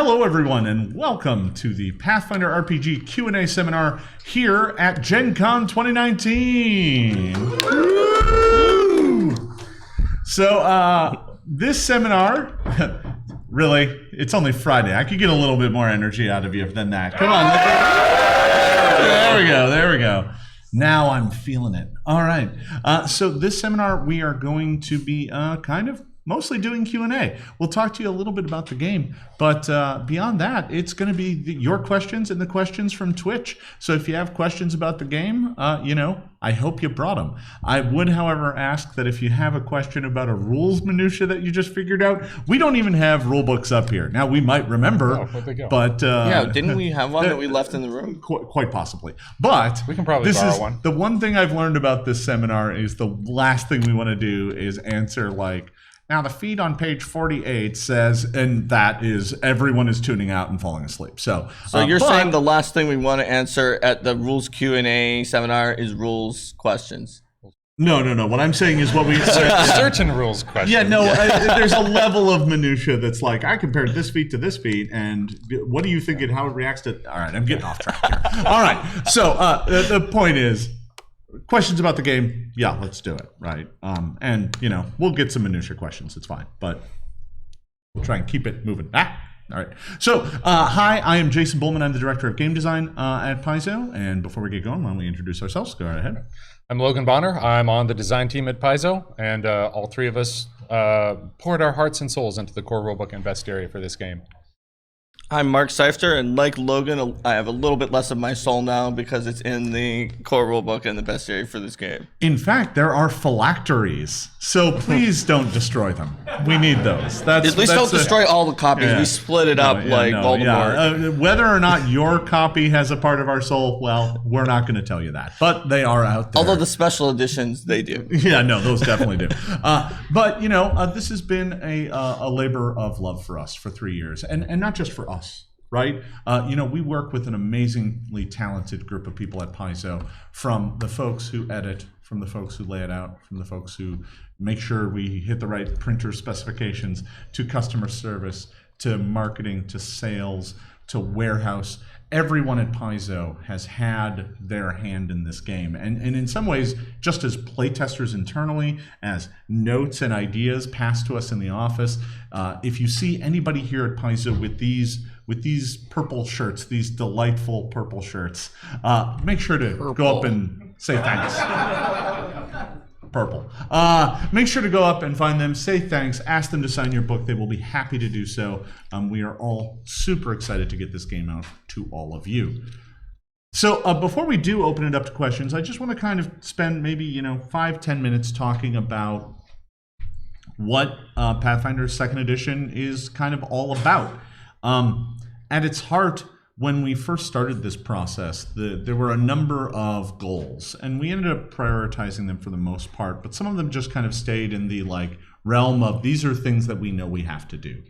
Hello, everyone, and welcome to the Pathfinder RPG Q&A seminar here at GenCon 2019. So, this seminar, really, it's only Friday. I could get a little bit more energy out of you than that. Come on. There we go. Now I'm feeling it. All right. So this seminar, we are going to be kind of mostly doing Q&A. We'll talk to you a little bit about the game, but beyond that, it's going to be your questions and the questions from Twitch. So if you have questions about the game, I hope you brought them. I would, however, ask that if you have a question about a rules minutia that you just figured out, we don't even have rule books up here. Now, we might remember, but... yeah, didn't we have one that we left in the room? Quite possibly. But we can probably borrow one. The one thing I've learned about this seminar is the last thing we want to do is answer like, now the feed on page 48 says, and that is everyone is tuning out and falling asleep. So you're saying the last thing we want to answer at the rules Q&A seminar is rules questions? No. What I'm saying is what we search and rules questions. Yeah, no. There's a level of minutia that's like I compared this feat to this feat, and what do you think and how it reacts to? All right, I'm getting off track here. All right. So the point is. Questions about the game, yeah, let's do it, right? And, we'll get some minutia questions, it's fine, but we'll try and keep it moving. All right. So, hi, I am Jason Bullman. I'm the Director of Game Design at Paizo, and before we get going, why don't we introduce ourselves? Go right ahead. I'm Logan Bonner. I'm on the design team at Paizo, and all three of us poured our hearts and souls into the core rulebook and bestiary for this game. I'm Mark Seifter, and like Logan, I have a little bit less of my soul now because it's in the core rulebook and the bestiary for this game. In fact, there are phylacteries, so please don't destroy them. We need those. At least don't destroy all the copies. Yeah. We split it up Voldemort. Yeah. Whether or not your copy has a part of our soul, well, we're not going to tell you that. But they are out there. Although the special editions, they do. Yeah, no, those definitely do. But, this has been a labor of love for us for 3 years. And not just for us. Right? We work with an amazingly talented group of people at Paizo, from the folks who edit, from the folks who lay it out, from the folks who make sure we hit the right printer specifications, to customer service, to marketing, to sales, to warehouse. Everyone at Paizo has had their hand in this game. And in some ways, just as playtesters internally, as notes and ideas passed to us in the office, if you see anybody here at Paizo with these purple shirts, these delightful purple shirts, make sure to go up and say thanks. Purple. Make sure to go up and find them, say thanks, ask them to sign your book. They will be happy to do so. We are all super excited to get this game out to all of you. So before we do open it up to questions, I just want to kind of spend maybe 5-10 minutes talking about what Pathfinder Second Edition is kind of all about. At its heart, when we first started this process, there were a number of goals, and we ended up prioritizing them for the most part, but some of them just kind of stayed in the realm of these are things that we know we have to do.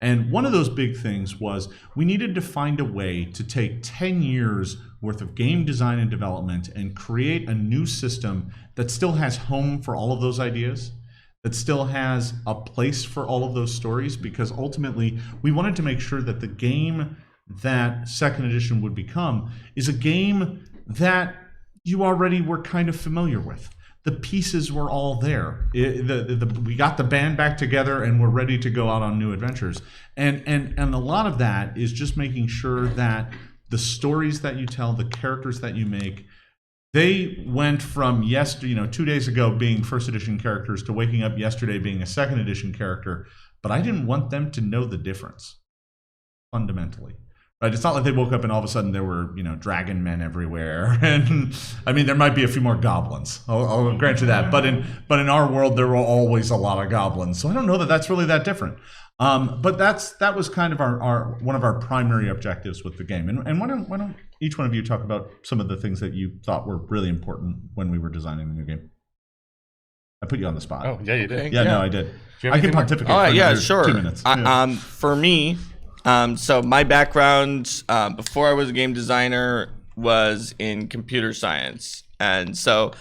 And one of those big things was we needed to find a way to take 10 years worth of game design and development and create a new system that still has home for all of those ideas, that still has a place for all of those stories, because ultimately we wanted to make sure that the game that Second Edition would become is a game that you already were kind of familiar with. The pieces were all there. We got the band back together and we're ready to go out on new adventures. And a lot of that is just making sure that the stories that you tell, the characters that you make, they went from 2 days ago being first edition characters to waking up yesterday being a second edition character. But I didn't want them to know the difference fundamentally. Right? It's not like they woke up and all of a sudden there were, dragon men everywhere. And I mean, there might be a few more goblins. I'll grant you that. But in our world, there were always a lot of goblins. So I don't know that that's really that different. But that was kind of our one of our primary objectives with the game. And why don't each one of you talk about some of the things that you thought were really important when we were designing the new game? I put you on the spot. Oh, yeah, you did. Okay. Yeah, no, I did. I can pontificate for 2 minutes. For me, so my background before I was a game designer was in computer science. And so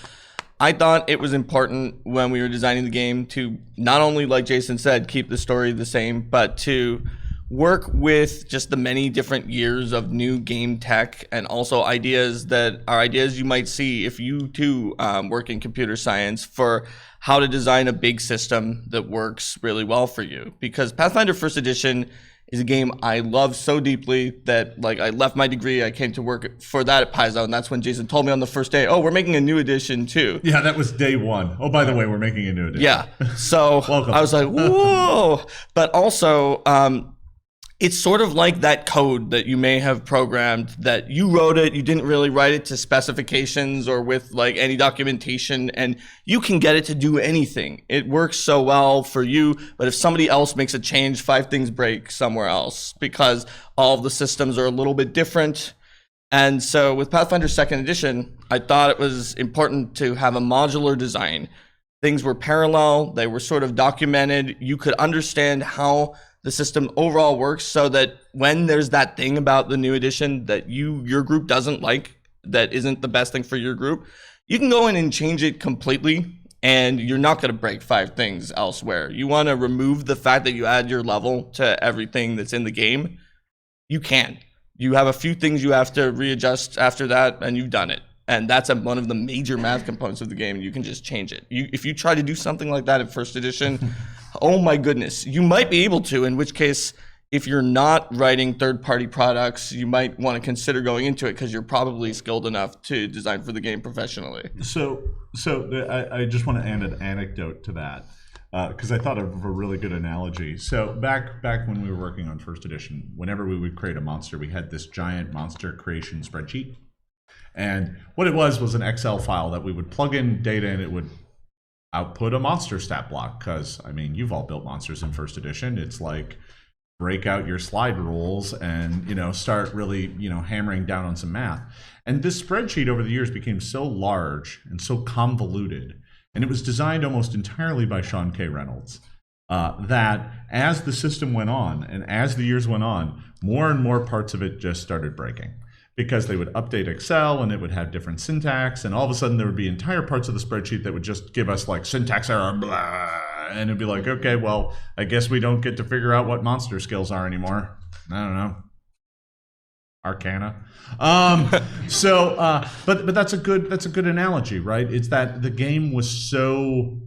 I thought it was important when we were designing the game to not only, like Jason said, keep the story the same, but to work with just the many different years of new game tech and also ideas that are ideas you might see if you too work in computer science for how to design a big system that works really well for you. Because Pathfinder First Edition is a game I love so deeply that like I left my degree, I came to work for that at Paizo, and that's when Jason told me on the first day, oh, we're making a new edition too. Yeah, that was day one. Oh, by the way, we're making a new edition. Yeah, so Welcome. I was like, whoa. But also, it's sort of like that code that you may have programmed that you wrote it, you didn't really write it to specifications or with like any documentation, and you can get it to do anything. It works so well for you, but if somebody else makes a change, 5 things break somewhere else because all of the systems are a little bit different. And so with Pathfinder Second Edition, I thought it was important to have a modular design. Things were parallel, they were sort of documented, you could understand how the system overall works so that when there's that thing about the new edition that your group doesn't like, that isn't the best thing for your group, you can go in and change it completely and you're not going to break 5 things elsewhere. You want to remove the fact that you add your level to everything that's in the game. You can. You have a few things you have to readjust after that and you've done it. And that's one of the major math components of the game. You can just change it. If you try to do something like that in First Edition, oh my goodness, you might be able to, in which case, if you're not writing third-party products, you might want to consider going into it because you're probably skilled enough to design for the game professionally. So I just want to add an anecdote to that because I thought of a really good analogy. So back when we were working on First Edition, whenever we would create a monster, we had this giant monster creation spreadsheet. And what it was an Excel file that we would plug in data and it would output a monster stat block. Because, I mean, you've all built monsters in First Edition. It's like break out your slide rules and, start really, hammering down on some math. And this spreadsheet over the years became so large and so convoluted. And it was designed almost entirely by Sean K. Reynolds. That as the system went on and as the years went on, more and more parts of it just started breaking. Because they would update Excel and it would have different syntax, and all of a sudden there would be entire parts of the spreadsheet that would just give us like syntax error, blah, and it'd be like, okay, well, I guess we don't get to figure out what monster skills are anymore. I don't know. Arcana. But that's a good analogy, right? It's that the game was so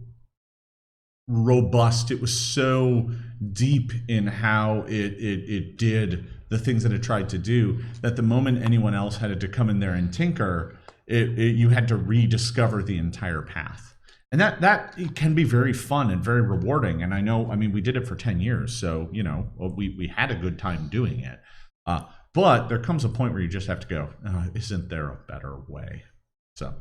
robust, it was so deep in how it did the things that it tried to do, that the moment anyone else had to come in there and tinker, you had to rediscover the entire path. And that it can be very fun and very rewarding. And I mean, we did it for 10 years, so, we had a good time doing it. But there comes a point where you just have to go, isn't there a better way? So,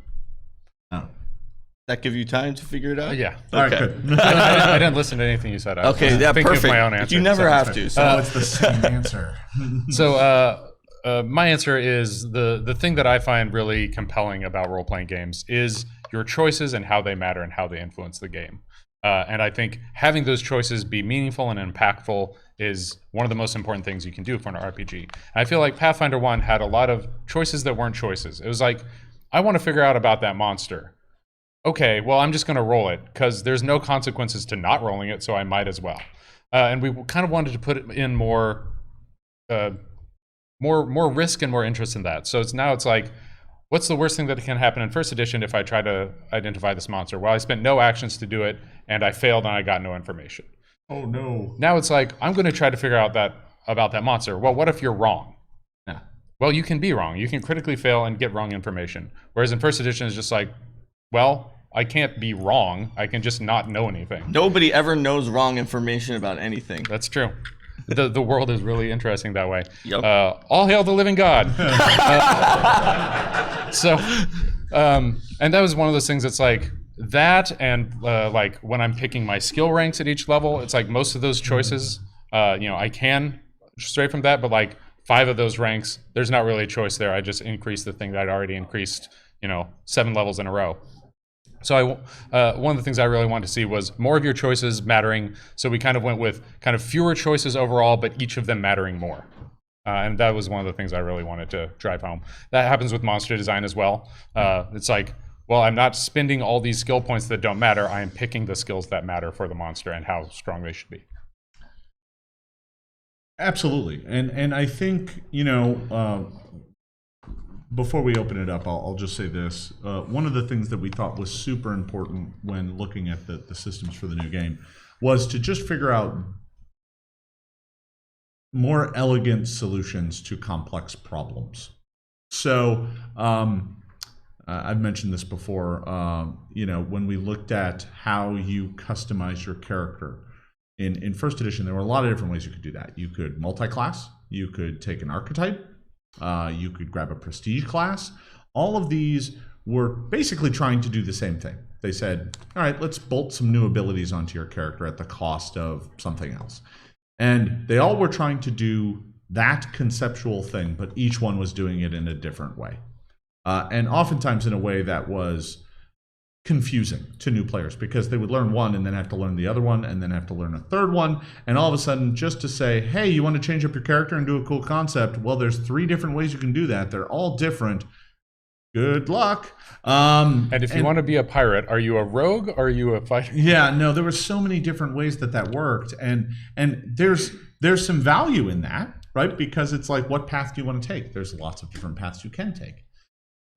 That give you time to figure it out? Yeah. all right, Okay. good. I didn't listen to anything you said. I was Okay, yeah, thinking perfect. of my own answer. You never so have it's to. fine. So It's the same answer. So my answer is the thing that I find really compelling about role-playing games is your choices and how they matter and how they influence the game. And I think having those choices be meaningful and impactful is one of the most important things you can do for an RPG. And I feel like Pathfinder 1 had a lot of choices that weren't choices. It was like, I want to figure out about that monster. Okay, well, I'm just going to roll it because there's no consequences to not rolling it, so I might as well. And we kind of wanted to put in more risk and more interest in that. So it's like, what's the worst thing that can happen in First Edition if I try to identify this monster? Well, I spent no actions to do it, and I failed, and I got no information. Oh, no. Now it's like, I'm going to try to figure out about that monster. Well, what if you're wrong? Yeah. Well, you can be wrong. You can critically fail and get wrong information. Whereas in First Edition, it's just like, well, I can't be wrong. I can just not know anything. nobody ever knows wrong information about anything. That's true. The world is really interesting that way. Yep. All hail the living God. And that was one of those things that's like that, and like when I'm picking my skill ranks at each level, it's like most of those choices, I can stray from that, but like 5 of those ranks, there's not really a choice there. I just increased the thing that I'd already increased, 7 levels in a row. So one of the things I really wanted to see was more of your choices mattering. So we kind of went with kind of fewer choices overall, but each of them mattering more. And that was one of the things I really wanted to drive home. That happens with monster design as well. It's like, well, I'm not spending all these skill points that don't matter. I am picking the skills that matter for the monster and how strong they should be. Absolutely, and I think before we open it up, I'll just say this. One of the things that we thought was super important when looking at the systems for the new game was to just figure out more elegant solutions to complex problems. So I've mentioned this before. When we looked at how you customize your character in first edition, there were a lot of different ways you could do that. You could multi-class. You could take an archetype. You could grab a prestige class. All of these were basically trying to do the same thing. They said, all right, let's bolt some new abilities onto your character at the cost of something else. And they all were trying to do that conceptual thing, but each one was doing it in a different way. And oftentimes in a way that was confusing to new players, because they would learn one and then have to learn the other one and then have to learn a third one. And all of a sudden, just to say, hey, you want to change up your character and do a cool concept? Well, there's 3 different ways you can do that. They're all different. Good luck. And if you want to be a pirate, are you a rogue or are you a fighter? Yeah, no, there were so many different ways that worked. And there's some value in that, right? Because it's like, what path do you want to take? There's lots of different paths you can take.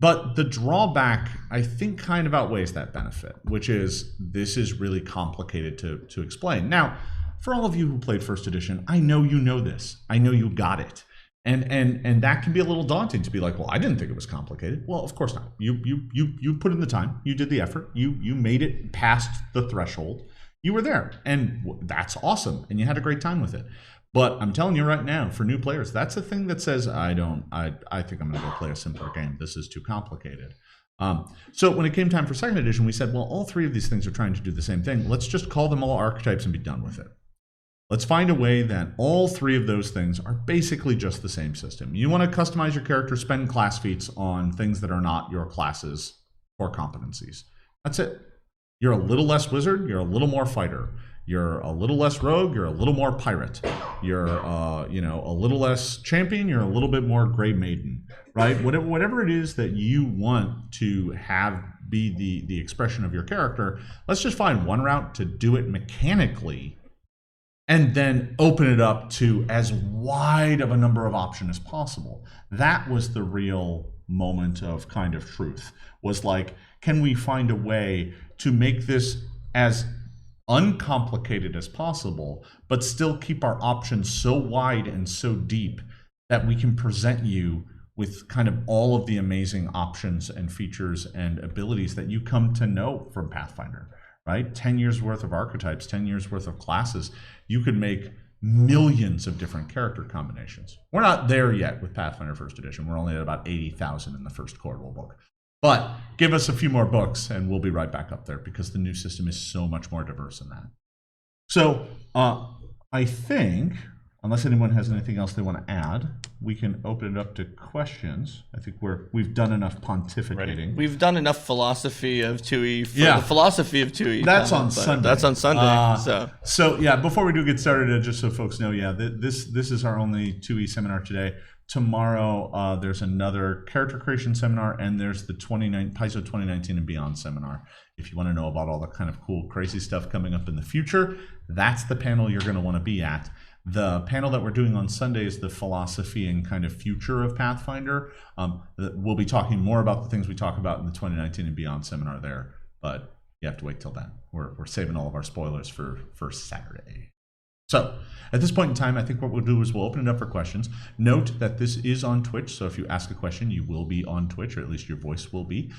But the drawback, I think, kind of outweighs that benefit, which is this is really complicated to explain. Now, for all of you who played first edition, I know you know this. I know you got it. And that can be a little daunting to be like, well, I didn't think it was complicated. Well, of course not. You put in the time, you did the effort, you made it past the threshold. You were there, and that's awesome, and you had a great time with it. But I'm telling you right now, for new players, that's a thing that says, I think I'm going to go play a simpler game. This is too complicated. So when it came time for second edition, we said, well, all 3 of these things are trying to do the same thing. Let's just call them all archetypes and be done with it. Let's find a way that all 3 of those things are basically just the same system. You want to customize your character, spend class feats on things that are not your class's core competencies. That's it. You're a little less wizard, you're a little more fighter. You're a little less rogue, you're a little more pirate. You're a little less champion, you're a little bit more gray maiden, right? Whatever it is that you want to have be the expression of your character, let's just find one route to do it mechanically and then open it up to as wide of a number of options as possible. That was the real moment of kind of truth, was like, can we find a way to make this as uncomplicated as possible, but still keep our options so wide and so deep that we can present you with kind of all of the amazing options and features and abilities that you come to know from Pathfinder, right? 10 years worth of archetypes, 10 years worth of classes. You could make millions of different character combinations. We're not there yet with Pathfinder First Edition. We're only at about 80,000 in the first core rulebook. But give us a few more books and we'll be right back up there, because the new system is so much more diverse than that. So I think, unless anyone has anything else they want to add, we can open it up to questions. I think we've done enough pontificating. Ready. We've done enough philosophy of 2E for the philosophy of 2E. That's on Sunday. That's on Sunday. So yeah, before we do get started, just so folks know, this is our only 2E seminar today. Tomorrow, there's another character creation seminar, and there's the Paizo 2019 and Beyond seminar. If you want to know about all the kind of cool, crazy stuff coming up in the future, that's the panel you're going to want to be at. The panel that we're doing on Sunday is the philosophy and kind of future of Pathfinder. We'll be talking more about the things we talk about in the 2019 and Beyond seminar there, but you have to wait till then. We're saving all of our spoilers for Saturday. So at this point in time, I think what we'll do is we'll open it up for questions. Note that this is on Twitch, so if you ask a question, you will be on Twitch, or at least your voice will be.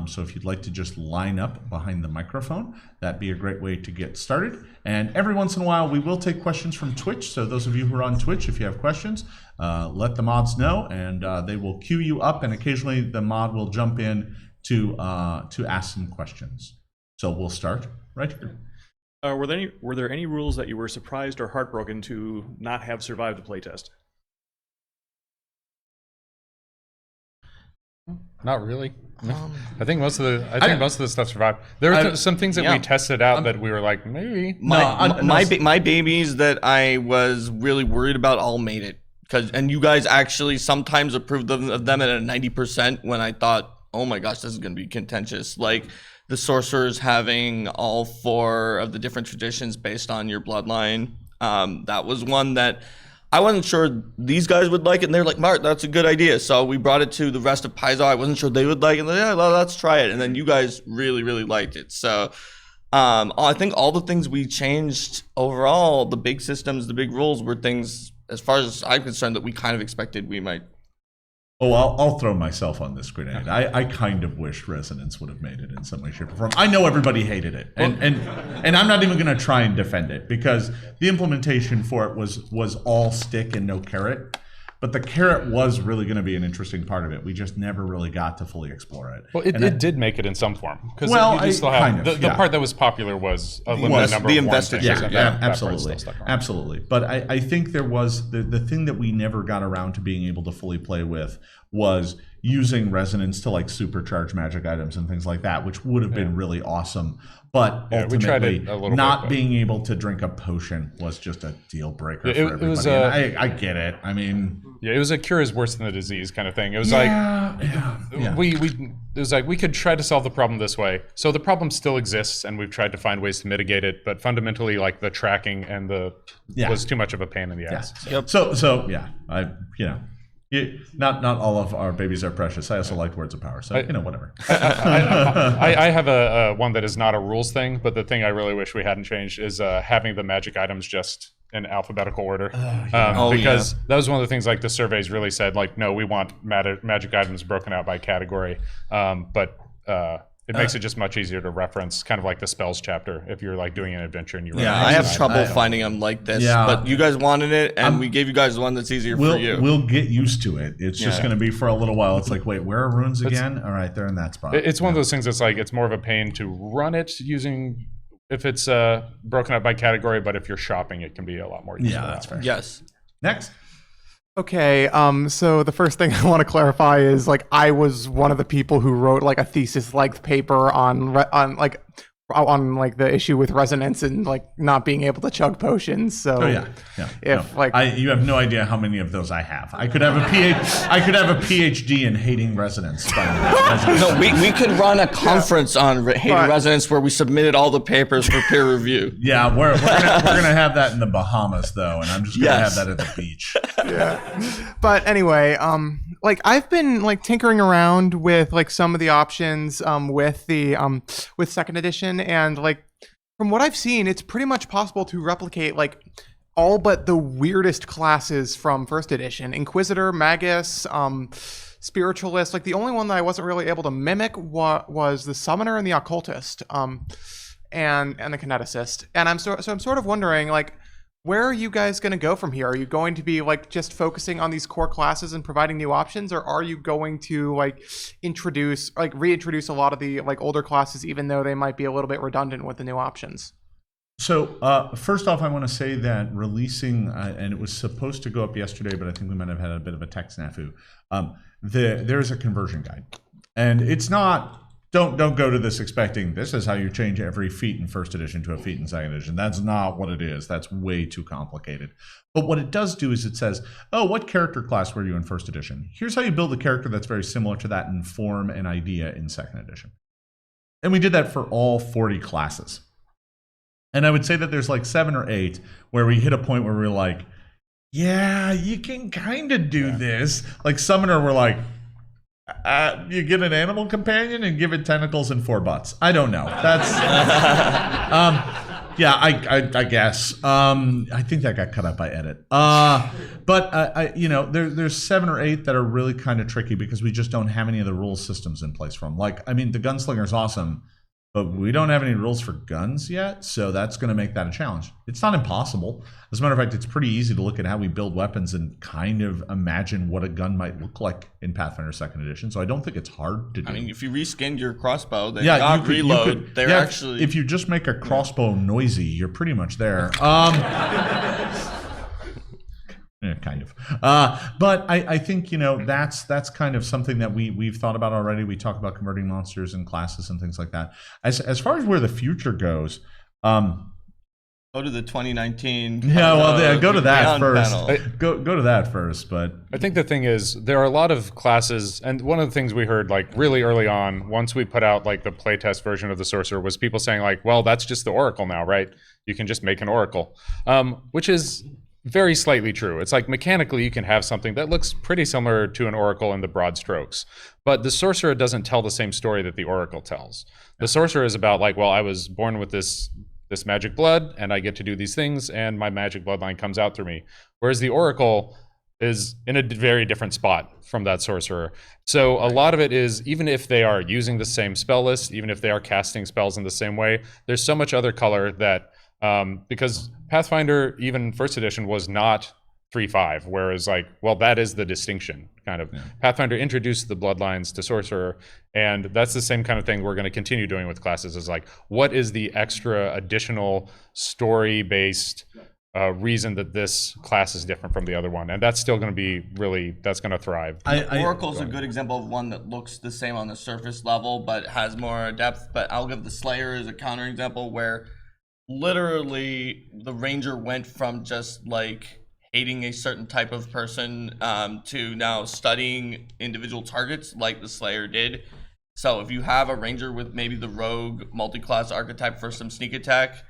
So if you'd like to just line up behind the microphone, that'd be a great way to get started. And every once in a while, we will take questions from Twitch. So those of you who are on Twitch, if you have questions, let the mods know, and they will queue you up, and occasionally the mod will jump in to ask some questions. So we'll start right here. Were there any rules that you were surprised or heartbroken to not have survived the playtest? Not really. I think most of the stuff survived. There were some things that we tested out that we were like, maybe. My babies that I was really worried about all made it, and you guys actually sometimes approved of them at a 90% when I thought, oh my gosh, this is going to be contentious. Like the sorcerers having all 4 of the different traditions based on your bloodline. That was one that I wasn't sure these guys would like it, and they're like, Mark, that's a good idea. So we brought it to the rest of Paizo. I wasn't sure they would like it. Like, yeah, well, let's try it. And then you guys really, really liked it. So I think all the things we changed overall, the big systems, the big rules, were things, as far as I'm concerned, that we kind of expected we might. Oh, I'll throw myself on this grenade. I kind of wish Resonance would have made it in some way, shape, or form. I know everybody hated it, and I'm not even going to try and defend it because the implementation for it was all stick and no carrot. But the carrot was really going to be an interesting part of it. We just never really got to fully explore it. Well, it did make it in some form. Because the part that was popular was a limited number the of investor. Yeah, absolutely. But I think there was the thing that we never got around to being able to fully play with was using Resonance to like supercharge magic items and things like that, which would have been really awesome. But ultimately, not being able to drink a potion was just a deal breaker for everybody. It was I get it. I mean, it was a cure is worse than the disease kind of thing. It was we could try to solve the problem this way. So the problem still exists, and we've tried to find ways to mitigate it. But fundamentally, like the tracking and was too much of a pain in the ass. Yeah. So not all of our babies are precious. I also liked Words of Power, so whatever. I have a one that is not a rules thing, but the thing I really wish we hadn't changed is having the magic items just in alphabetical order. Because that was one of the things like the surveys really said, like, no, we want magic items broken out by category. But it makes it just much easier to reference, kind of like the spells chapter, if you're like doing an adventure and you I have trouble finding them like this, but you guys wanted it, and we gave you guys one that's easier for you. We'll get used to it. It's just going to be for a little while. It's like, wait, where are runes again? All right, they're in that spot. It's one of those things that's like, it's more of a pain to run it using, if it's broken up by category, but if you're shopping, it can be a lot more useful. Yeah, that's fair. Yes. Next. Okay, so the first thing I want to clarify is like I was one of the people who wrote like a thesis-length paper on the issue with resonance and like not being able to chug potions. So you have no idea how many of those I have. I could have a PhD in hating resonance. No, we could run a conference on hating resonance where we submitted all the papers for peer review. Yeah, we're gonna have that in the Bahamas though, and I'm just gonna have that at the beach. But anyway, like I've been like tinkering around with like some of the options with the with second edition, and like from what I've seen, it's pretty much possible to replicate like all but the weirdest classes from first edition: Inquisitor, Magus, Spiritualist. Like the only one that I wasn't really able to mimic was the Summoner and the Occultist, and the Kineticist. And I'm sort of wondering like, where are you guys going to go from here? Are you going to be like just focusing on these core classes and providing new options, or are you going to like reintroduce a lot of the like older classes, even though they might be a little bit redundant with the new options? So first off, I want to say that releasing, and it was supposed to go up yesterday, but I think we might have had a bit of a tech snafu. There's a conversion guide, and it's not. Don't go to this expecting this is how you change every feat in first edition to a feat in second edition. That's not what it is. That's way too complicated. But what it does do is it says, oh, what character class were you in first edition? Here's how you build a character that's very similar to that in form and idea in second edition. And we did that for all 40 classes. And I would say that there's like 7 or 8 where we hit a point where we're like, yeah, you can kind of do this. Like Summoner, we're like, you get an animal companion and give it tentacles and 4 butts. I don't know. That's I guess. I think that got cut out by edit. But there's 7 or 8 that are really kind of tricky because we just don't have any of the rule systems in place for them. Like, I mean, the Gunslinger's awesome, but we don't have any rules for guns yet, so that's going to make that a challenge. It's not impossible. As a matter of fact, it's pretty easy to look at how we build weapons and kind of imagine what a gun might look like in Pathfinder Second Edition, so I don't think it's hard to do. I mean, if you reskinned your crossbow, then not reload, if you just make a crossbow noisy, you're pretty much there. Yeah, kind of. But I think, that's kind of something that we've thought about already. We talk about converting monsters and classes and things like that. As far as where the future goes, go to the 2019. Go to that first. Go to that first. But I think the thing is, there are a lot of classes, and one of the things we heard like really early on, once we put out like the playtest version of the Sorcerer, was people saying like, well, that's just the Oracle now, right? You can just make an Oracle, which is very slightly true. It's like mechanically you can have something that looks pretty similar to an oracle in the broad strokes, but the sorcerer doesn't tell the same story that the oracle tells. The sorcerer is about like, well, I was born with this magic blood and I get to do these things and my magic bloodline comes out through me. Whereas the oracle is in a very different spot from that sorcerer. So a lot of it is, even if they are using the same spell list, even if they are casting spells in the same way, there's so much other color that, because Pathfinder, even first edition, was not 3-5, whereas like, well, that is the distinction, kind of. Yeah. Pathfinder introduced the bloodlines to sorcerer, and that's the same kind of thing we're going to continue doing with classes, is like, what is the extra additional story-based reason that this class is different from the other one, and that's still going to be really, that's going to thrive. Oracle's a good example of one that looks the same on the surface level but has more depth. But I'll give the Slayer as a counterexample, where literally the Ranger went from just like hating a certain type of person to now studying individual targets like the Slayer did. So if you have a Ranger with maybe the Rogue multi-class archetype for some sneak attack,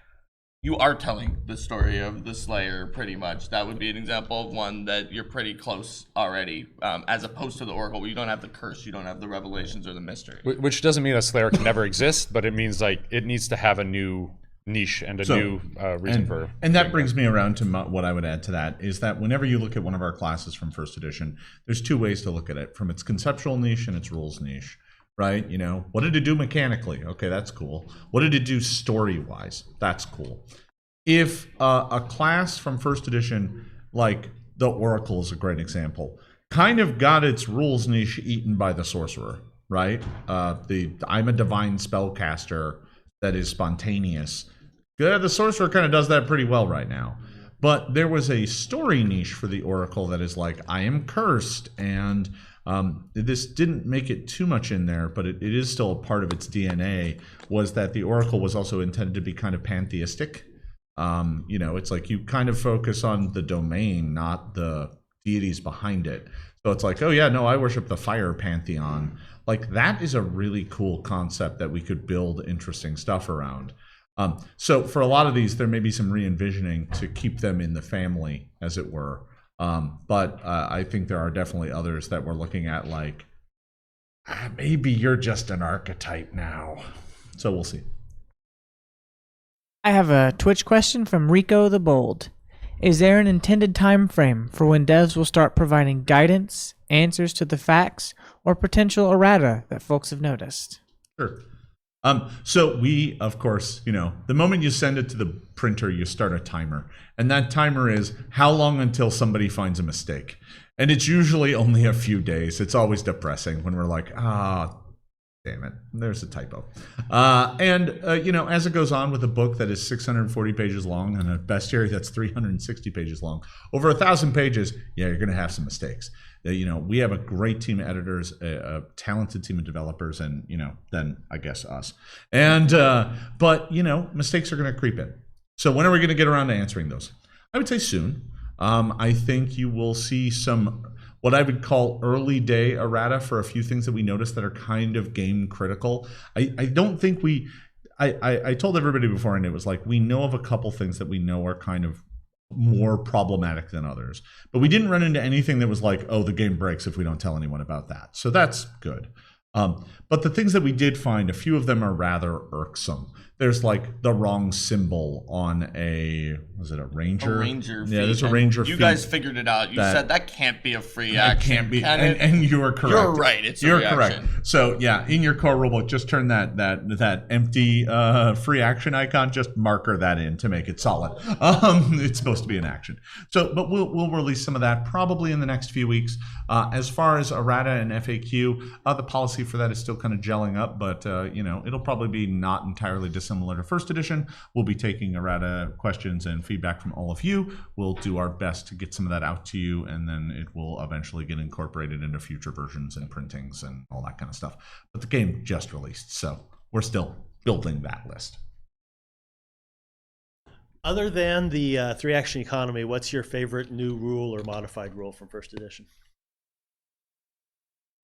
you are telling the story of the Slayer pretty much. That would be an example of one that you're pretty close already, as opposed to the Oracle, where you don't have the curse, you don't have the revelations or the mystery. Which doesn't mean a Slayer can never exist, but it means like it needs to have a new niche and a new reason for. And that brings me around to what I would add to that, is that whenever you look at one of our classes from first edition, there's two ways to look at it: from its conceptual niche and its rules niche. Right? You know, what did it do mechanically? Okay, that's cool. What did it do story-wise? That's cool. If a class from first edition, like the Oracle is a great example, kind of got its rules niche eaten by the sorcerer, right? I'm a divine spellcaster that is spontaneous. The sorcerer kind of does that pretty well right now. But there was a story niche for the Oracle that is like, I am cursed, and this didn't make it too much in there, but it is still a part of its DNA, was that the Oracle was also intended to be kind of pantheistic. You know, it's like you kind of focus on the domain, not the deities behind it. So it's like, oh yeah, no, I worship the fire pantheon. Like, that is a really cool concept that we could build interesting stuff around. So for a lot of these, there may be some re-envisioning to keep them in the family, as it were. But I think there are definitely others that we're looking at like, maybe you're just an archetype now. So we'll see. I have a Twitch question from Rico the Bold. Is there an intended time frame for when devs will start providing guidance, answers to the facts, or potential errata that folks have noticed? Sure. So we, of course, you know, the moment you send it to the printer, you start a timer. And that timer is how long until somebody finds a mistake. And it's usually only a few days. It's always depressing when we're like, damn it, there's a typo. You know, as it goes on with a book that is 640 pages long and a bestiary that's 360 pages long, over 1,000 pages, yeah, you're going to have some mistakes. You know, we have a great team of editors, a talented team of developers, and, you know, then I guess us. And, but, you know, mistakes are going to creep in. So when are we going to get around to answering those? I would say soon. I think you will see some, what I would call early day errata for a few things that we noticed that are kind of game critical. I don't think I told everybody before, and it was like, we know of a couple things that we know are kind of more problematic than others, but we didn't run into anything that was like, oh, the game breaks if we don't tell anyone about that. So that's good. But the things that we did find, a few of them are rather irksome. There's like the wrong symbol on was it a ranger? A ranger feat. Yeah, there's a ranger feat. You guys figured it out. You said that can't be a free action. Can't be, and you are correct. You're right. It's a reaction. Correct. So yeah, in your core rulebook, just turn that empty free action icon. Just marker that in to make it solid. It's supposed to be an action. So, but we'll release some of that probably in the next few weeks. As far as errata and FAQ, the policy for that is still kind of gelling up, but you know, it'll probably be not entirely dissimilar to first edition. We'll be taking errata questions and feedback from all of you. We'll do our best to get some of that out to you, and then it will eventually get incorporated into future versions and printings and all that kind of stuff. But the game just released, so we're still building that list. Other than the 3-action economy, what's your favorite new rule or modified rule from first edition?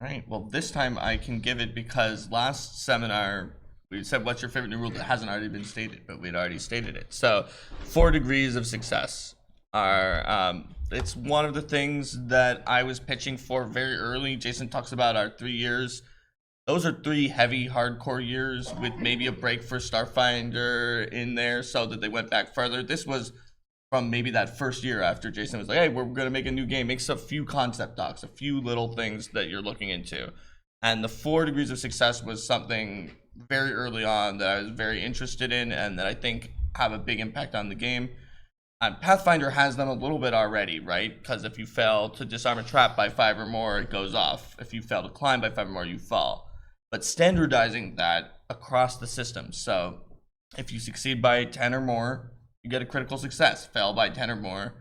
All right, well, this time I can give it because last seminar we said, what's your favorite new rule that hasn't already been stated, but we'd already stated it. So 4 degrees of success. are it's one of the things that I was pitching for very early. Jason talks about our 3 years. Those are 3 heavy hardcore years with maybe a break for Starfinder in there so that they went back further. This was from maybe that first year after Jason was like, hey, we're going to make a new game. Makes a few concept docs, a few little things that you're looking into. And the 4 degrees of success was something very early on that I was very interested in and that I think have a big impact on the game. Pathfinder has them a little bit already, right? Because if you fail to disarm a trap by 5 or more, it goes off. If you fail to climb by 5 or more, you fall. But standardizing that across the system. So if you succeed by 10 or more, you get a critical success. Fail by 10 or more,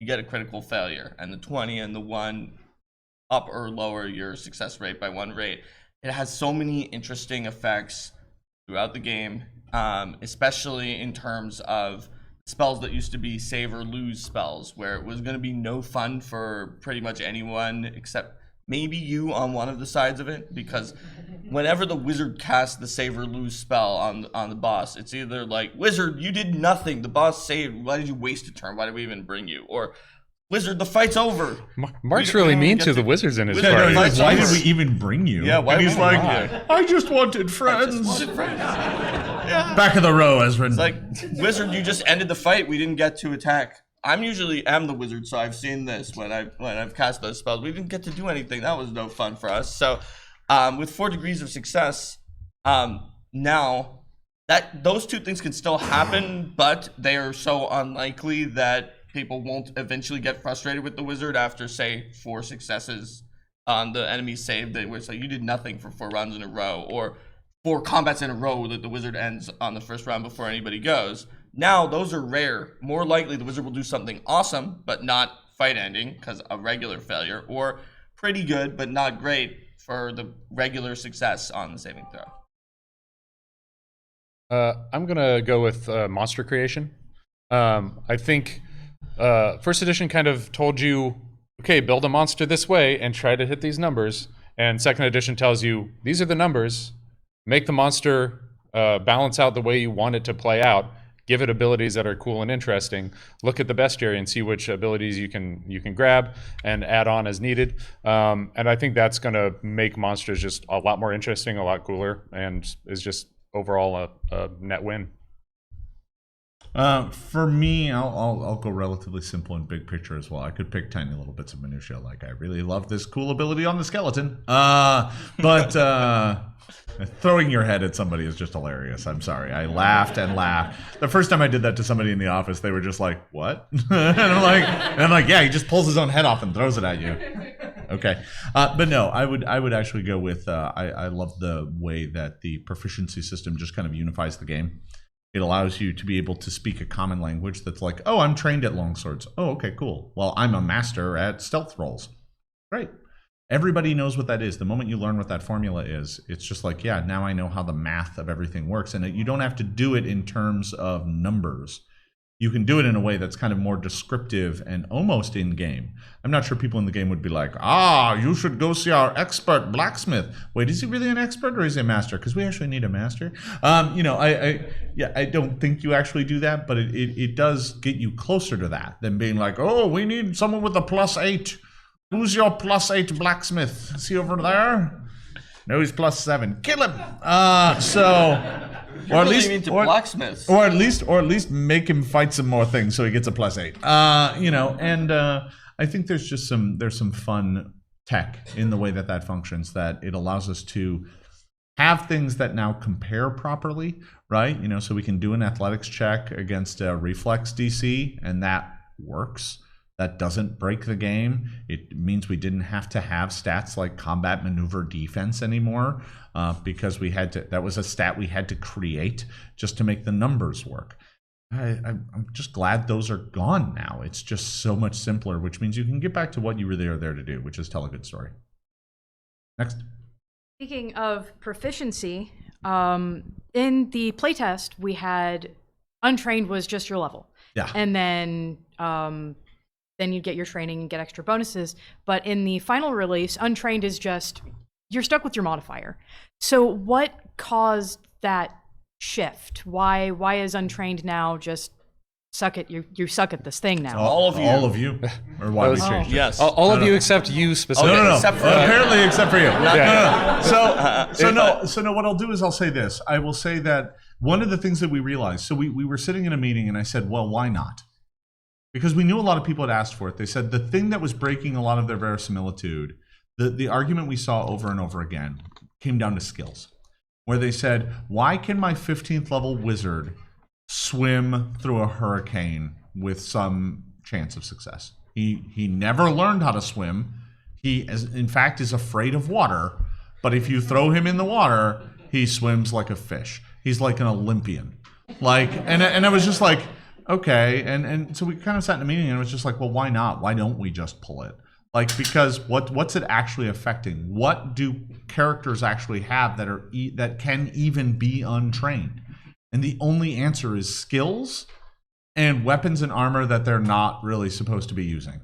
you get a critical failure. And the 20 and the 1 up or lower your success rate by 1 rate. It has so many interesting effects throughout the game, especially in terms of spells that used to be save or lose spells, where it was going to be no fun for pretty much anyone except maybe you on one of the sides of it, because whenever the wizard casts the save or lose spell on the boss, it's either like, wizard, you did nothing, the boss saved, why did you waste a turn, why did we even bring you? Or, wizard, the fight's over. Mark's really mean to the wizards in his Wizard, party. like, Why did we even bring you? Yeah, why and he's would we like, bring you? I just wanted friends. Yeah. Back of the row, Ezra. It's like, wizard, you just ended the fight. We didn't get to attack. I'm usually the wizard, so I've seen this when I've cast those spells. We didn't get to do anything. That was no fun for us. So, with 4 degrees of success, now that those 2 things can still happen, but they are so unlikely that people won't eventually get frustrated with the wizard after, say, 4 successes on the enemy save. They were like, you did nothing for 4 rounds in a row, or 4 combats in a row that the wizard ends on the first round before anybody goes. Now, those are rare. More likely, the wizard will do something awesome, but not fight-ending, because a regular failure, or pretty good, but not great for the regular success on the saving throw. I'm going to go with monster creation. I think first edition kind of told you, okay, build a monster this way and try to hit these numbers. And second edition tells you, these are the numbers. Make the monster balance out the way you want it to play out. Give it abilities that are cool and interesting. Look at the bestiary and see which abilities you can grab and add on as needed. And I think that's going to make monsters just a lot more interesting, a lot cooler, and is just overall a net win. For me, I'll go relatively simple and big picture as well. I could pick tiny little bits of minutia, like I really love this cool ability on the skeleton. But throwing your head at somebody is just hilarious. I'm sorry. I laughed and laughed. The first time I did that to somebody in the office, they were just like, "What?" and I'm like, "Yeah, he just pulls his own head off and throws it at you." Okay, but no, I would actually go with. I love the way that the proficiency system just kind of unifies the game. It allows you to be able to speak a common language that's like, oh, I'm trained at longswords. Oh, okay, cool. Well, I'm a master at stealth rolls. Great. Everybody knows what that is. The moment you learn what that formula is, it's just like, yeah, now I know how the math of everything works. And you don't have to do it in terms of numbers. You can do it in a way that's kind of more descriptive and almost in-game. I'm not sure people in the game would be like, you should go see our expert blacksmith. Wait, is he really an expert or is he a master? Because we actually need a master. I don't think you actually do that, but it does get you closer to that than being like, oh, we need someone with a +8. Who's your +8 blacksmith? Is he over there? No, he's +7. Kill him. Or at least, blacksmiths. or at least make him fight some more things so he gets a +8. I think there's some fun tech in the way that functions, that it allows us to have things that now compare properly, right? So we can do an athletics check against a reflex DC, and that works. That doesn't break the game. It means we didn't have to have stats like combat, maneuver, defense anymore, because that was a stat we had to create just to make the numbers work. I'm just glad those are gone now. It's just so much simpler, which means you can get back to what you really are there to do, which is tell a good story. Next. Speaking of proficiency, in the playtest, we had untrained was just your level. Yeah. And then you get your training and get extra bonuses. But in the final release, untrained is just, you're stuck with your modifier. So what caused that shift? Why is untrained now just suck it. You suck at this thing now. All of you. All of you. Or why we changed it. Yes. All of you except you specifically. No. Except for Apparently, except for you. Yeah. So no. What I'll do is I'll say this. I will say that one of the things that we realized. So we were sitting in a meeting, and I said, "Well, why not?" Because we knew a lot of people had asked for it. They said the thing that was breaking a lot of their verisimilitude, the argument we saw over and over again, came down to skills, where they said, "Why can my 15th level wizard swim through a hurricane with some chance of success? He never learned how to swim. He, in fact, is afraid of water. But if you throw him in the water, he swims like a fish. He's like an Olympian." And I was just like, okay. And so we kind of sat in a meeting, and it was just like, well, why not? Why don't we just pull it? Because what's it actually affecting? What do characters actually have that can even be untrained? And the only answer is skills and weapons and armor that they're not really supposed to be using.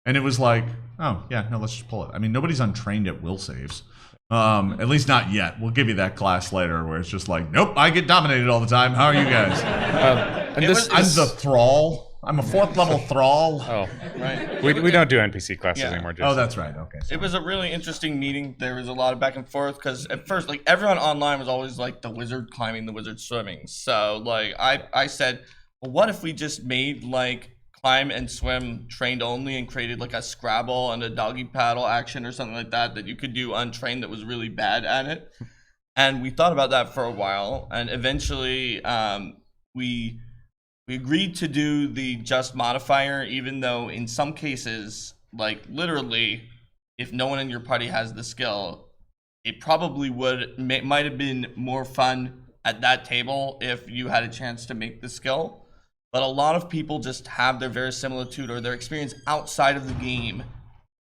And it was like, oh, yeah, no, let's just pull it. I mean, nobody's untrained at will saves. At least not yet. We'll give you that class later where it's just like, nope, I get dominated all the time. How are you guys? And I'm the thrall. I'm a 4th level thrall. Oh, Right. we don't do NPC classes Yeah. anymore. Jason. Oh, that's right. Okay. It was a really interesting meeting. There was a lot of back and forth because at first, like, everyone online was always like the wizard climbing, the wizard swimming. So like I said, well, what if we just made like climb and swim trained only and created like a Scrabble and a doggy paddle action or something like that you could do untrained that was really bad at it. And we thought about that for a while, and eventually we agreed to do the just modifier, even though in some cases, like literally, if no one in your party has the skill, it probably might have been more fun at that table if you had a chance to make the skill. But a lot of people just have their verisimilitude or their experience outside of the game.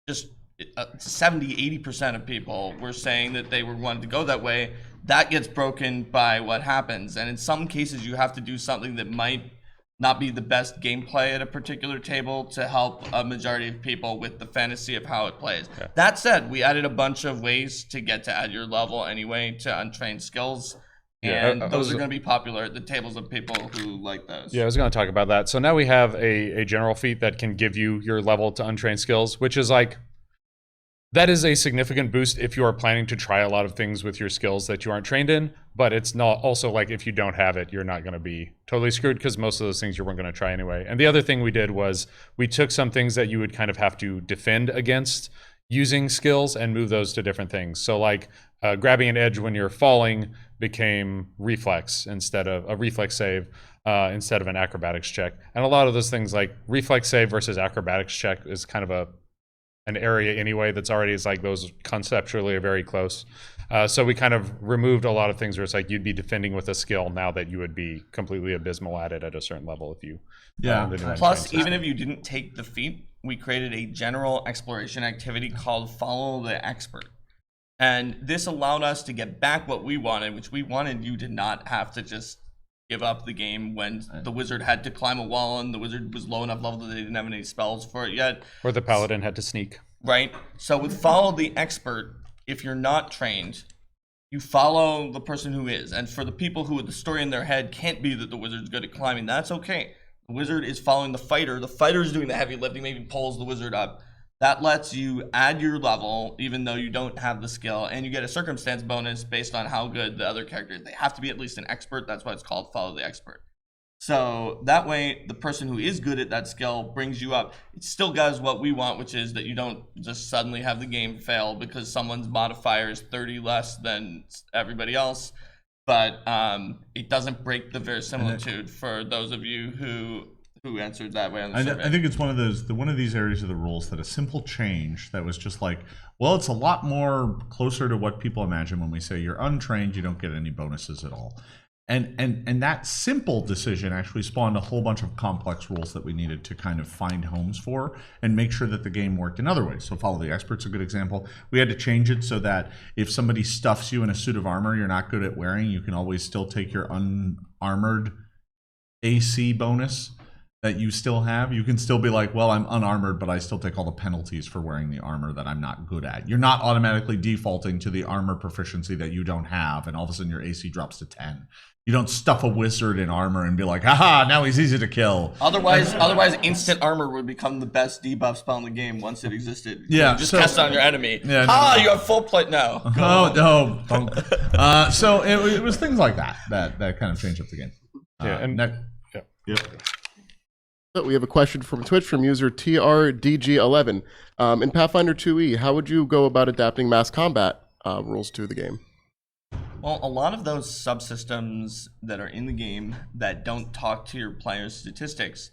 Just 70-80% of people were saying that they were wanting to go that way. That gets broken by what happens. And in some cases, you have to do something that might not be the best gameplay at a particular table to help a majority of people with the fantasy of how it plays. Yeah. That said, we added a bunch of ways to get to add your level anyway to untrained skills. And those are going to be popular at the tables of people who like those. Yeah, I was going to talk about that. So now we have a general feat that can give you your level to untrained skills, which is like, that is a significant boost if you are planning to try a lot of things with your skills that you aren't trained in. But it's not also like if you don't have it, you're not going to be totally screwed because most of those things you weren't going to try anyway. And the other thing we did was we took some things that you would kind of have to defend against using skills and move those to different things. So like grabbing an edge when you're falling became reflex instead of a reflex save instead of an acrobatics check. And a lot of those things like reflex save versus acrobatics check is kind of an area anyway that's already is like those conceptually are very close. So we kind of removed a lot of things where it's like you'd be defending with a skill now that you would be completely abysmal at it at a certain level if you Plus, even if you didn't take the feat, we created a general exploration activity called Follow the Expert. And this allowed us to get back what we wanted, which we wanted you to not have to just give up the game when the wizard had to climb a wall and the wizard was low enough level that they didn't have any spells for it yet. Or the paladin had to sneak. Right? So with Follow the Expert, if you're not trained, you follow the person who is. And for the people who, with the story in their head, can't be that the wizard's good at climbing, that's okay. The wizard is following the fighter. The fighter's doing the heavy lifting, maybe pulls the wizard up. That lets you add your level, even though you don't have the skill, and you get a circumstance bonus based on how good the other character is. They have to be at least an expert. That's why it's called Follow the Expert. So that way, the person who is good at that skill brings you up. It still does what we want, which is that you don't just suddenly have the game fail because someone's modifier is 30 less than everybody else. But it doesn't break the verisimilitude for those of you who answered that way on the survey. I think it's one of these areas of the rules that a simple change that was just like, well, it's a lot more closer to what people imagine when we say you're untrained, you don't get any bonuses at all. And that simple decision actually spawned a whole bunch of complex rules that we needed to kind of find homes for and make sure that the game worked in other ways. So Follow the Expert's a good example. We had to change it so that if somebody stuffs you in a suit of armor you're not good at wearing, you can always still take your unarmored AC bonus. that you still have. You can still be like, well, I'm unarmored, but I still take all the penalties for wearing the armor that I'm not good at. You're not automatically defaulting to the armor proficiency that you don't have, and all of a sudden your AC drops to 10. You don't stuff a wizard in armor and be like, haha, now he's easy to kill. Otherwise, instant armor would become the best debuff spell in the game once it existed. Yeah, You just so- cast it on your enemy. Yeah, You have full plate now. Oh, no. Don't. So it was things like that kind of changed up the game. Yeah, and Yep. So we have a question from Twitch from user TRDG11. In Pathfinder 2e, how would you go about adapting mass combat rules to the game? Well, a lot of those subsystems that are in the game that don't talk to your player's statistics,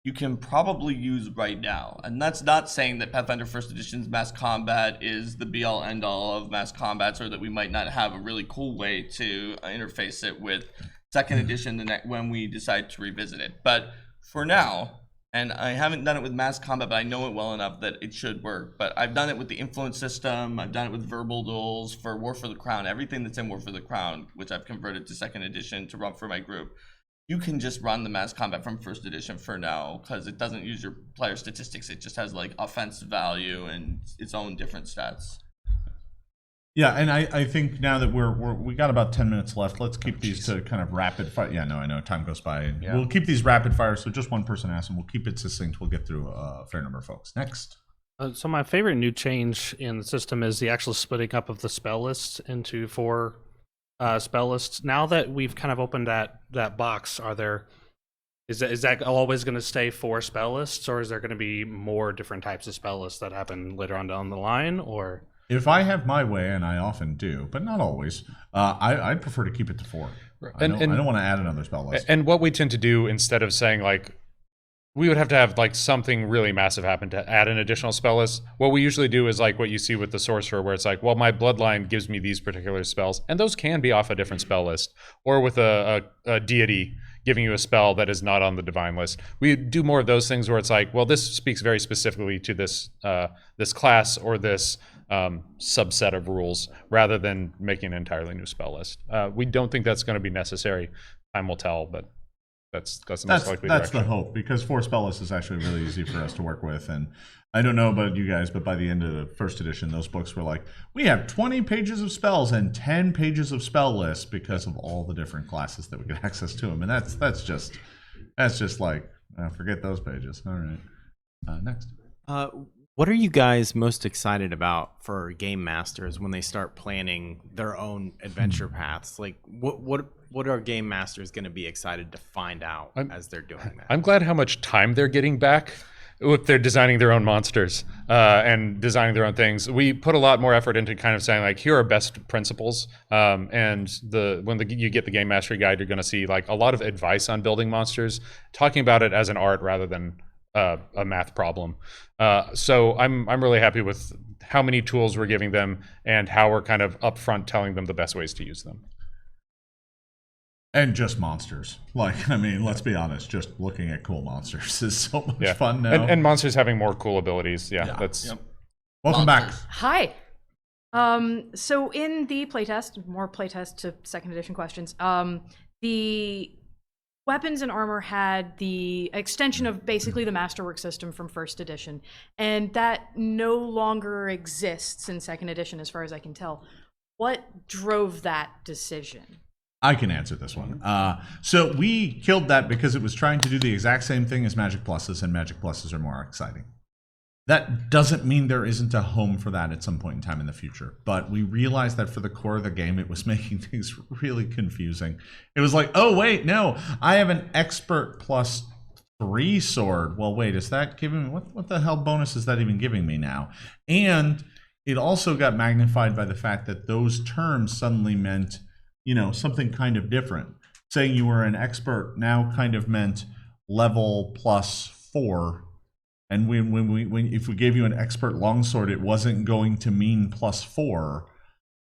you can probably use right now. And that's not saying that Pathfinder First Edition's mass combat is the be-all, end-all of mass combats, or that we might not have a really cool way to interface it with Second Edition when we decide to revisit it. But for now, and I haven't done it with mass combat, but I know it well enough that it should work. But I've done it with the influence system. I've done it with verbal duels for War for the Crown. Everything that's in War for the Crown, which I've converted to Second Edition to run for my group. You can just run the mass combat from First Edition for now, because it doesn't use your player statistics. It just has like offense value and its own different stats. Yeah, and I think now that we got about 10 minutes left, let's keep these to kind of rapid fire. Yeah, no, I know time goes by, and we'll keep these rapid fire. So just one person asks, and we'll keep it succinct. We'll get through a fair number of folks. Next. So my favorite new change in the system is the actual splitting up of the spell lists into 4 spell lists. Now that we've kind of opened that box, is that always going to stay 4 spell lists, or is there going to be more different types of spell lists that happen later on down the line, or? If I have my way, and I often do, but not always, I'd prefer to keep it to 4. I don't want to add another spell list. And what we tend to do, instead of saying like, we would have to have like something really massive happen to add an additional spell list. What we usually do is like what you see with the sorcerer, where it's like, well, my bloodline gives me these particular spells, and those can be off a different spell list, or with a deity giving you a spell that is not on the divine list. We do more of those things where it's like, well, this speaks very specifically to this this class or this subset of rules, rather than making an entirely new spell list. We don't think that's going to be necessary. Time will tell, but that's the most likely That's the direction. hope, because 4 spell lists is actually really easy for us to work with. And I don't know about you guys, but by the end of the First Edition, those books were like, we have 20 pages of spells and 10 pages of spell lists because of all the different classes that we get access to them. And that's just like, forget those pages. All right. Next. What are you guys most excited about for game masters when they start planning their own adventure paths? Like, what are game masters going to be excited to find out as they're doing that? I'm glad how much time they're getting back if they're designing their own monsters and designing their own things. We put a lot more effort into kind of saying like, here are best principles, and you get the game mastery guide, you're going to see like a lot of advice on building monsters, talking about it as an art rather than a math problem. So I'm really happy with how many tools we're giving them and how we're kind of upfront telling them the best ways to use them. And just monsters. Like, I mean, let's be honest, just looking at cool monsters is so much fun now. And monsters having more cool abilities. That's... Yep. Welcome back. Hi. So in the playtest, more playtest to Second Edition questions, the weapons and armor had the extension of basically the Masterwork system from First Edition, and that no longer exists in Second Edition as far as I can tell. What drove that decision? I can answer this one. So we killed that because it was trying to do the exact same thing as Magic Pluses, and Magic Pluses are more exciting. That doesn't mean there isn't a home for that at some point in time in the future. But we realized that for the core of the game, it was making things really confusing. It was like, oh, wait, no, I have an expert +3 sword. Well, wait, is that giving me, what the hell bonus is that even giving me now? And it also got magnified by the fact that those terms suddenly meant, something kind of different. Saying you were an expert now kind of meant level +4. And if we gave you an expert longsword, it wasn't going to mean +4.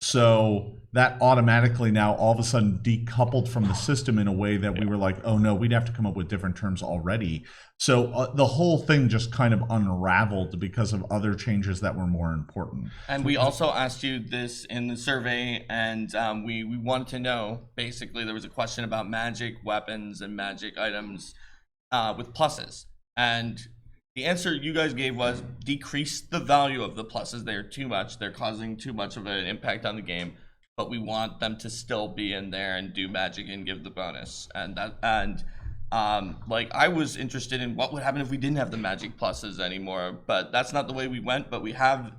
So that automatically now all of a sudden decoupled from the system in a way that we were like, oh no, we'd have to come up with different terms already. So the whole thing just kind of unraveled because of other changes that were more important. And we also asked you this in the survey, and we wanted to know, basically there was a question about magic weapons and magic items. with pluses. And the answer you guys gave was decrease the value of the pluses. They're too much. They're causing too much of an impact on the game. But we want them to still be in there and do magic and give the bonus. Like I was interested in what would happen if we didn't have the magic pluses anymore. But that's not the way we went. But we have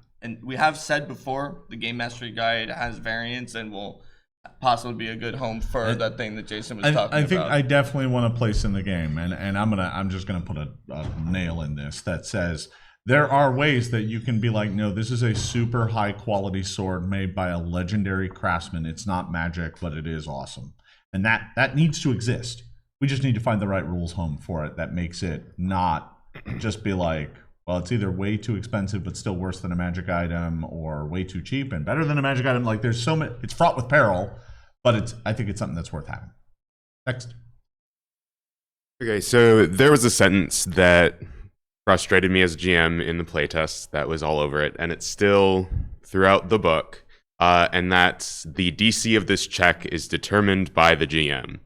said before, the Game Mastery Guide has variants and will possibly be a good home for that thing that Jason was talking about. I think I definitely want a place in the game, and I'm just gonna put a nail in this that says there are ways that you can be like, no, this is a super high quality sword made by a legendary craftsman. It's not magic, but it is awesome, and that needs to exist. We just need to find the right rules home for it that makes it not just be like, well, it's either way too expensive but still worse than a magic item, or way too cheap and better than a magic item. Like there's so many, it's fraught with peril, but I think it's something that's worth having. Next. Okay, so there was a sentence that frustrated me as a GM in the playtest that was all over it, and it's still throughout the book, and that's the DC of this check is determined by the GM.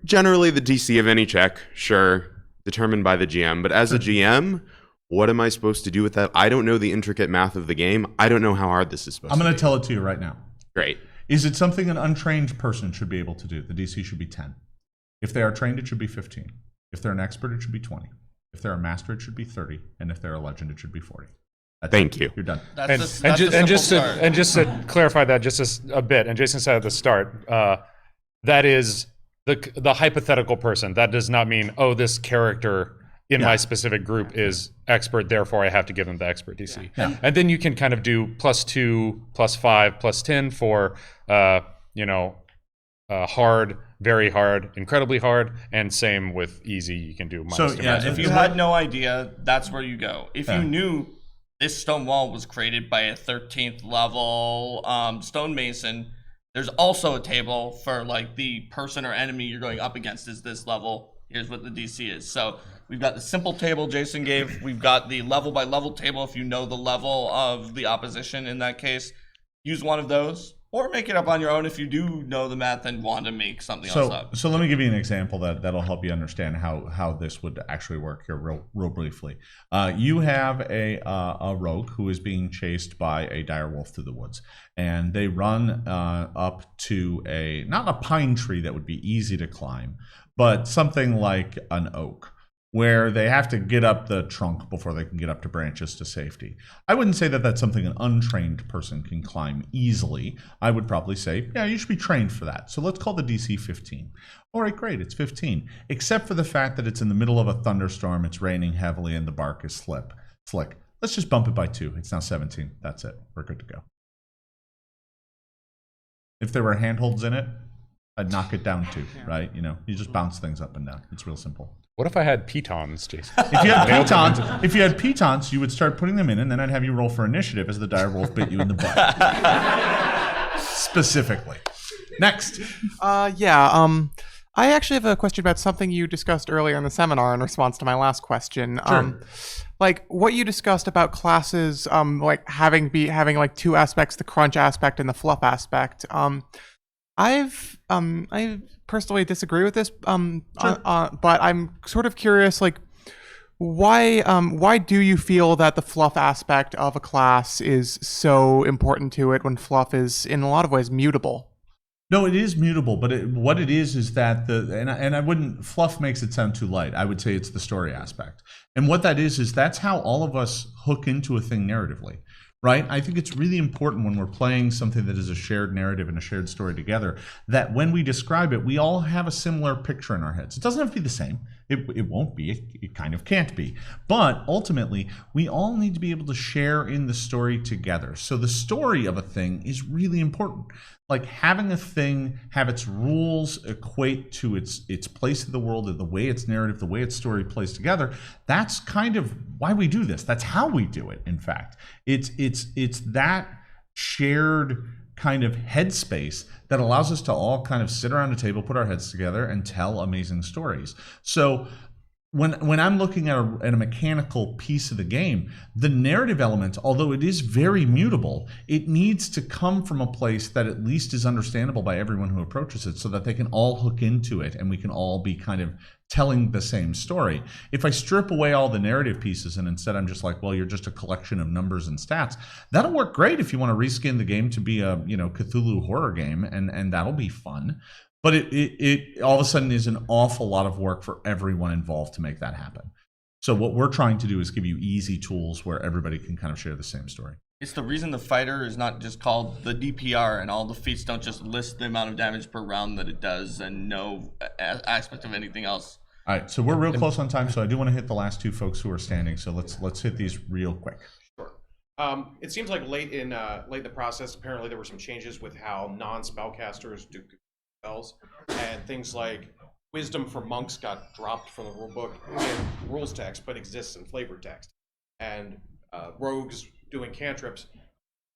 Generally, the DC of any check, sure, determined by the GM, but as a GM, what am I supposed to do with that? I don't know the intricate math of the game. I don't know how hard this is supposed to be. I'm going to tell it to you right now. Great. Is it something an untrained person should be able to do? The DC should be 10. If they are trained, it should be 15. If they're an expert, it should be 20. If they're a master, it should be 30. And if they're a legend, it should be 40. Thank you. You're done. Just to clarify that just a bit, and Jason said at the start, that is the hypothetical person. That does not mean, oh, this character in my specific group is expert, therefore I have to give them the expert DC. Yeah. And then you can kind of do +2, +5, +10 for hard, very hard, incredibly hard, and same with easy. You can do minus to minus. If you had no idea, that's where you go. If you knew this stone wall was created by a 13th level stonemason, there's also a table for like the person or enemy you're going up against is this level. Here's what the DC is. So we've got the simple table Jason gave. We've got the level by level table if you know the level of the opposition in that case. Use one of those. Or make it up on your own if you do know the math and want to make something else up. So let me give you an example that'll help you understand how this would actually work here real briefly. You have a rogue who is being chased by a dire wolf through the woods. And they run up to not a pine tree that would be easy to climb, but something like an oak, where they have to get up the trunk before they can get up to branches to safety. I wouldn't say that that's something an untrained person can climb easily. I would probably say, yeah, you should be trained for that. So let's call the DC 15. All right, great, it's 15. Except for the fact that it's in the middle of a thunderstorm, it's raining heavily, and the bark is slick. Let's just bump it by 2. It's now 17. That's it. We're good to go. If there were handholds in it, I'd knock it down 2, right? You just bounce things up and down. It's real simple. What if I had pitons, Jason? If you had pitons, you would start putting them in, and then I'd have you roll for initiative as the dire wolf bit you in the butt. Specifically. Next. I actually have a question about something you discussed earlier in the seminar in response to my last question. Sure. Like what you discussed about classes, like having like 2 aspects, the crunch aspect and the fluff aspect. I personally disagree with this, but I'm sort of curious, like, why do you feel that the fluff aspect of a class is so important to it when fluff is, in a lot of ways, mutable? No, it is mutable, but what it is that and I wouldn't, fluff makes it sound too light. I would say it's the story aspect. And what that is that's how all of us hook into a thing narratively. Right? I think it's really important when we're playing something that is a shared narrative and a shared story together, that when we describe it, we all have a similar picture in our heads. It doesn't have to be the same. It won't be. It kind of can't be. But ultimately, we all need to be able to share in the story together. So the story of a thing is really important. Like having a thing have its rules equate to its place in the world, and the way its narrative, the way its story plays together. That's kind of why we do this. That's how we do it, in fact. It's that shared kind of headspace that allows us to all kind of sit around a table, put our heads together, and tell amazing stories. So when I'm looking at a mechanical piece of the game, the narrative element, although it is very mutable, it needs to come from a place that at least is understandable by everyone who approaches it, so that they can all hook into it and we can all be kind of telling the same story. If I strip away all the narrative pieces and instead I'm just like, well, you're just a collection of numbers and stats, that'll work great if you want to reskin the game to be a Cthulhu horror game, and that'll be fun. But it all of a sudden is an awful lot of work for everyone involved to make that happen. So what we're trying to do is give you easy tools where everybody can kind of share the same story. It's the reason the fighter is not just called the DPR, and all the feats don't just list the amount of damage per round that it does and no aspect of anything else. All right, so we're real close on time, so I do want to hit the last two folks who are standing. So let's hit these real quick. Sure. It seems like late in the process, apparently there were some changes with how non-spellcasters do spells, and things like wisdom for monks got dropped from the rulebook in rules text, but exists in flavor text. And rogues doing cantrips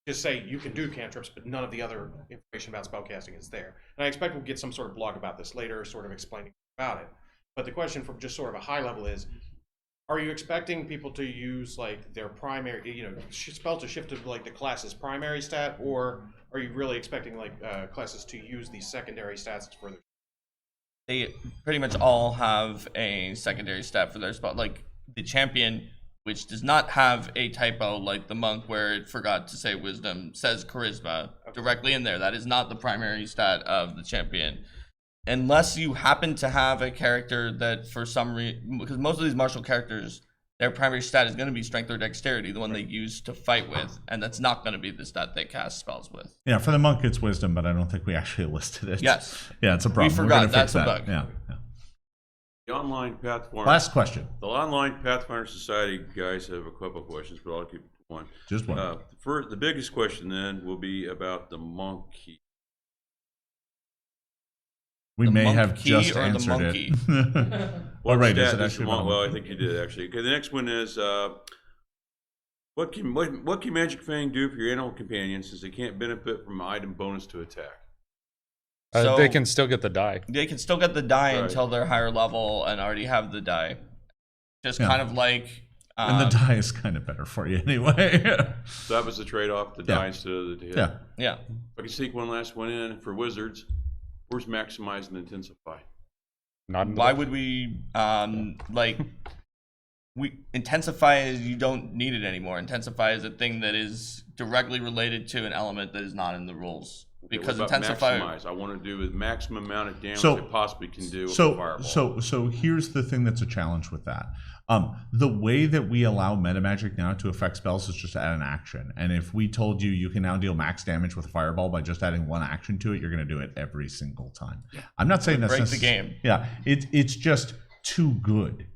just say you can do cantrips, but none of the other information about spellcasting is there. And I expect we'll get some sort of blog about this later, sort of explaining about it. But the question from just sort of a high level is, are you expecting people to use like their primary, spell to shift to like the class's primary stat, or are you really expecting like classes to use these secondary stats for their? They pretty much all have a secondary stat for their spell. Like the champion, which does not have a typo like the monk where it forgot to say wisdom, says charisma directly in there. That is not the primary stat of the champion. Unless you happen to have a character that for some reason, because most of these martial characters, their primary stat is going to be strength or dexterity, the one they use to fight with, and that's not going to be the stat they cast spells with. Yeah, for the monk it's wisdom, but I don't think we actually listed it. Yes. Yeah, it's a problem. We forgot. That's a bug. Yeah. The online Pathfinder. Last question. The online Pathfinder Society guys have a couple of questions, but I'll keep it to one. Just one. The biggest question then will be about the monk key. We may have key just or the answered monkey? it. Oh, right. Is it Stat is actually the monk? about Well, I monkey? think you did actually. Okay, the next one is what can Magic Fang do for your animal companions since they can't benefit from an item bonus to attack? So they can still get the die. They can still get the die Right. until they're higher level and already have the die. Just Yeah. kind of like. And the die is kind of better for you anyway. So that was the trade-off, the Yeah. die instead of the hit. Yeah. Yeah. If I can sneak one last one in for wizards, where's maximize and intensify? Not Why would we we intensify is you don't need it anymore. Intensify is a thing that is directly related to an element that is not in the rules. Okay, Because what about intensify. maximize? I want to do the maximum amount of damage So- it possibly can do with a fireball. So here's the thing that's a challenge with that. The way that we allow metamagic now to affect spells is just add an action. And if we told you you can now deal max damage with a fireball by just adding one action to it, you're going to do it every single time. I'm not saying that's Break the game. Yeah, it's just too good.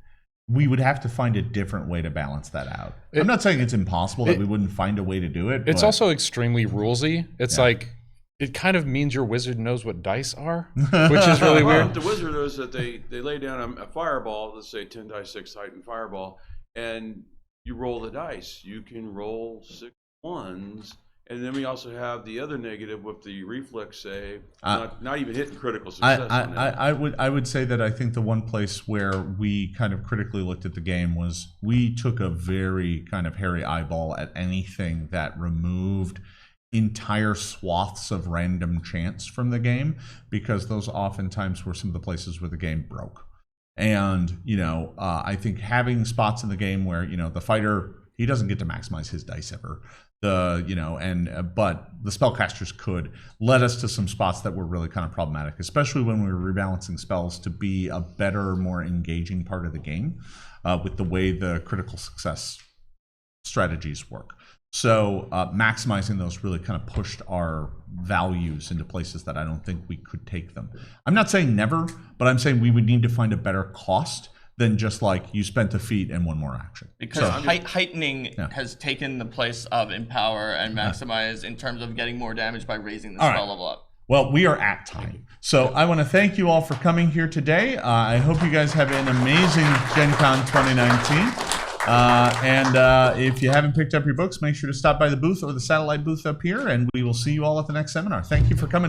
We would have to find a different way to balance that out. I'm not saying it's impossible that we wouldn't find a way to do it. It's but- also extremely rulesy. It's like, it kind of means your wizard knows what dice are, which is really Well, weird. the wizard is that they lay down a fireball, let's say 10 dice 6 Titan fireball, and you roll the dice. You can roll 6 ones, and then we also have the other negative with the reflex save, not even hitting critical success. on that. I would say that I think the one place where we kind of critically looked at the game was we took a very kind of hairy eyeball at anything that removed entire swaths of random chance from the game, because those oftentimes were some of the places where the game broke. And I think having spots in the game where the fighter, he doesn't get to maximize his dice ever, but the spellcasters could, led us to some spots that were really kind of problematic, especially when we were rebalancing spells to be a better, more engaging part of the game with the way the critical success strategies work. So maximizing those really kind of pushed our values into places that I don't think we could take them. I'm not saying never, but I'm saying we would need to find a better cost than just like you spent a feat and one more action. Because heightening has taken the place of empower and maximize in terms of getting more damage by raising the spell level up. Well, we are at time. So I want to thank you all for coming here today. I hope you guys have an amazing Gen Con 2019. And if you haven't picked up your books, make sure to stop by the booth or the satellite booth up here, and we will see you all at the next seminar. Thank you for coming.